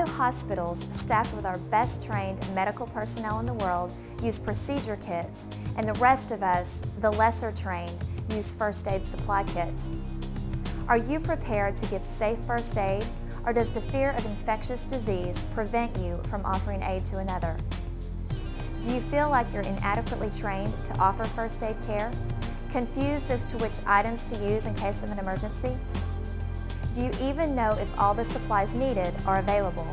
Why do hospitals staffed with our best trained medical personnel in the world use procedure kits, and the rest of us, the lesser trained, use first aid supply kits? Are you prepared to give safe first aid, or does the fear of infectious disease prevent you from offering aid to another? Do you feel like you're inadequately trained to offer first aid care? Confused as to which items to use in case of an emergency? Do you even know if all the supplies needed are available?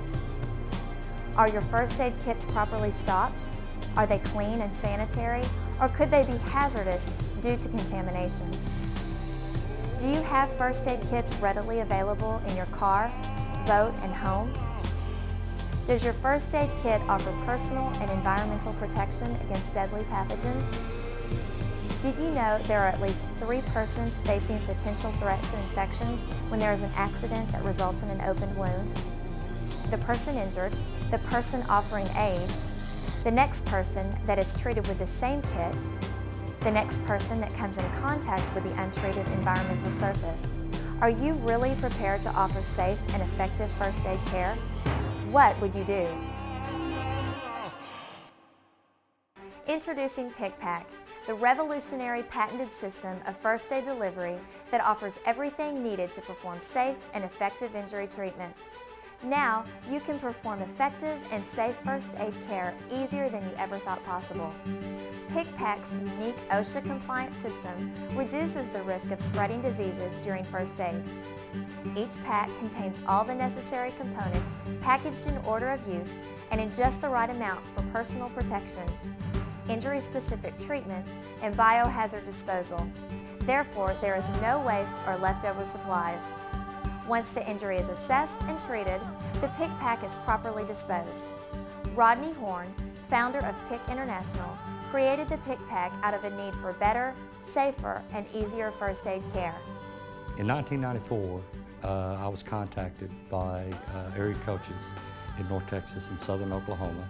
Are your first aid kits properly stocked? Are they clean and sanitary, or could they be hazardous due to contamination? Do you have first aid kits readily available in your car, boat, and home? Does your first aid kit offer personal and environmental protection against deadly pathogens? Did you know there are at least 3 persons facing a potential threat to infections when there is an accident that results in an open wound? The person injured, the person offering aid, the next person that is treated with the same kit, the next person that comes in contact with the untreated environmental surface. Are you really prepared to offer safe and effective first aid care? What would you do? Introducing PickPak, the revolutionary patented system of first aid delivery that offers everything needed to perform safe and effective injury treatment. Now, you can perform effective and safe first aid care easier than you ever thought possible. PickPak's unique OSHA-compliant system reduces the risk of spreading diseases during first aid. Each pack contains all the necessary components packaged in order of use and in just the right amounts for personal protection, injury-specific treatment, and biohazard disposal. Therefore, there is no waste or leftover supplies. Once the injury is assessed and treated, the PickPak is properly disposed. Rodney Horn, founder of Pick International, created the PickPak out of a need for better, safer, and easier first aid care. In 1994, I was contacted by area coaches in North Texas and Southern Oklahoma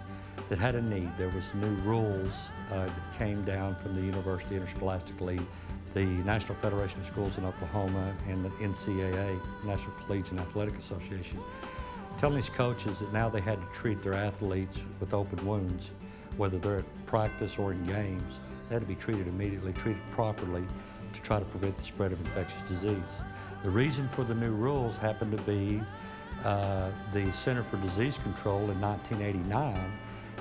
that had a need. There was new rules that came down from the University Interscholastic League, the National Federation of Schools in Oklahoma, and the NCAA, National Collegiate Athletic Association, telling these coaches that now they had to treat their athletes with open wounds, whether they're at practice or in games. They had to be treated immediately, treated properly to try to prevent the spread of infectious disease. The reason for the new rules happened to be the Center for Disease Control in 1989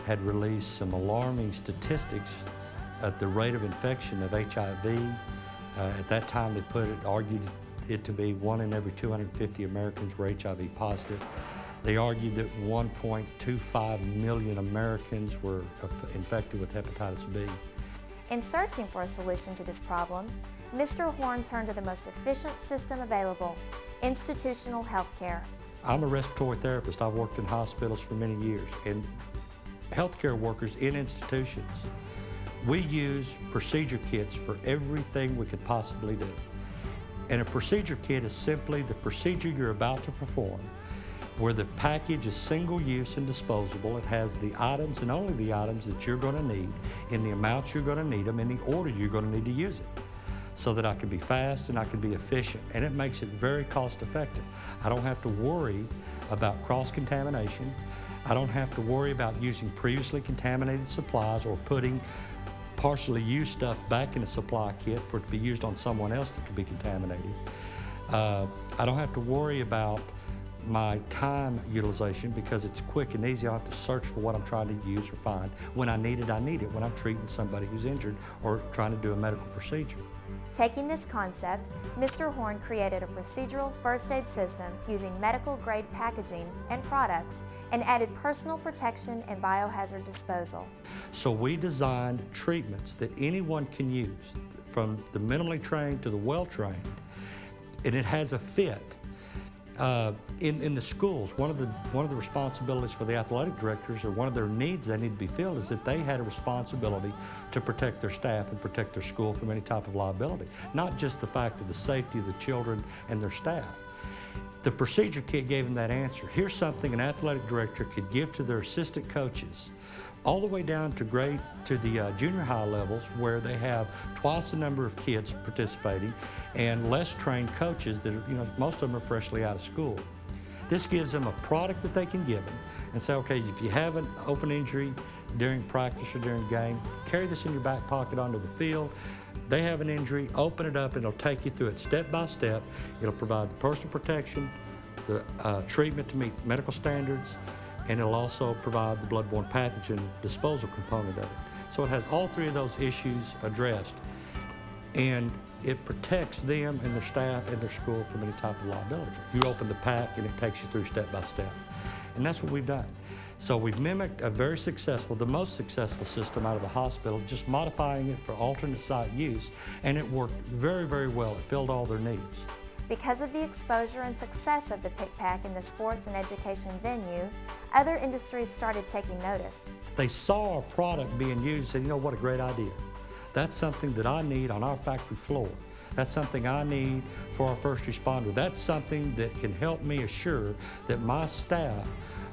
had released some alarming statistics at the rate of infection of HIV. At that time, they argued it to be 1 in every 250 Americans were HIV positive. They argued that 1.25 million Americans were infected with hepatitis B. In searching for a solution to this problem, Mr. Horn turned to the most efficient system available, institutional health care. I'm a respiratory therapist. I've worked in hospitals for many years, and healthcare workers in institutions, we use procedure kits for everything we could possibly do. And a procedure kit is simply the procedure you're about to perform, where the package is single use and disposable. It has the items and only the items that you're going to need in the amounts you're going to need them in the order you're going to need to use it, so that I can be fast and I can be efficient. And it makes it very cost effective. I don't have to worry about cross-contamination. I don't have to worry about using previously contaminated supplies or putting partially used stuff back in a supply kit for it to be used on someone else that could be contaminated. I don't have to worry about my time utilization because it's quick and easy. I don't have to search for what I'm trying to use or find. When I need it, I need it when I'm treating somebody who's injured or trying to do a medical procedure. Taking this concept, Mr. Horn created a procedural first aid system using medical-grade packaging and products and added personal protection and biohazard disposal. So we designed treatments that anyone can use, from the minimally trained to the well-trained, and it has a fit. In the schools, one of the responsibilities for the athletic directors, or one of their needs that need to be filled, is that they had a responsibility to protect their staff and protect their school from any type of liability, not just the fact of the safety of the children and their staff. The procedure kit gave them that answer. Here's something an athletic director could give to their assistant coaches, all the way down to the junior high levels, where they have twice the number of kids participating and less trained coaches that are, most of them are freshly out of school. This gives them a product that they can give them and say, okay, if you have an open injury during practice or during game, carry this in your back pocket onto the field. They have an injury, open it up, and it'll take you through it step by step. It'll provide the personal protection, the treatment to meet medical standards, and it'll also provide the bloodborne pathogen disposal component of it. So it has all three of those issues addressed, and it protects them and their staff and their school from any type of liability. You open the pack and it takes you through step by step. And that's what we've done. So we've mimicked a very successful, the most successful system out of the hospital, just modifying it for alternate site use, and it worked very, very well. It filled all their needs. Because of the exposure and success of the PickPak in the sports and education venue, other industries started taking notice. They saw our product being used and said, you know what a great idea. That's something that I need on our factory floor. That's something I need for our first responder. That's something that can help me assure that my staff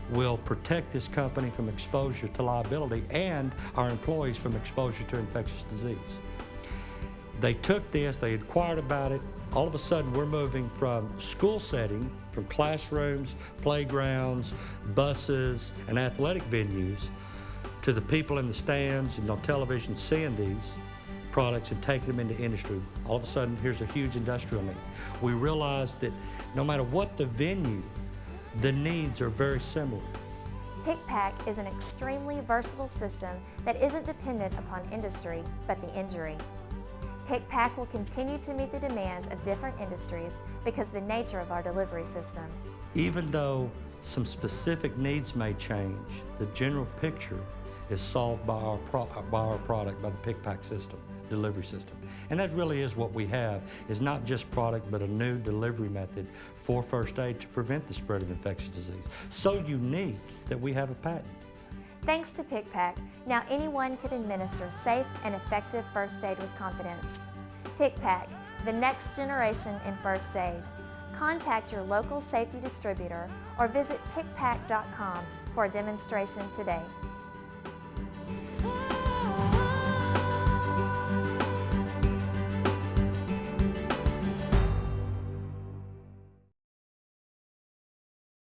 will protect this company from exposure to liability and our employees from exposure to infectious disease. They took this, they inquired about it. All of a sudden, we're moving from school setting, from classrooms, playgrounds, buses, and athletic venues, to the people in the stands and on television seeing these products and taking them into industry. All of a sudden, here's a huge industrial need. We realized that no matter what the venue, the needs are very similar. PickPak is an extremely versatile system that isn't dependent upon industry, but the injury. PickPak will continue to meet the demands of different industries because of the nature of our delivery system. Even though some specific needs may change, the general picture is solved by our product, by the PickPak system, delivery system. And that really is what we have, is not just product, but a new delivery method for first aid to prevent the spread of infectious disease. So unique that we have a patent. Thanks to PickPak, now anyone can administer safe and effective first aid with confidence. PickPak, the next generation in first aid. Contact your local safety distributor or visit pickpak.com for a demonstration today.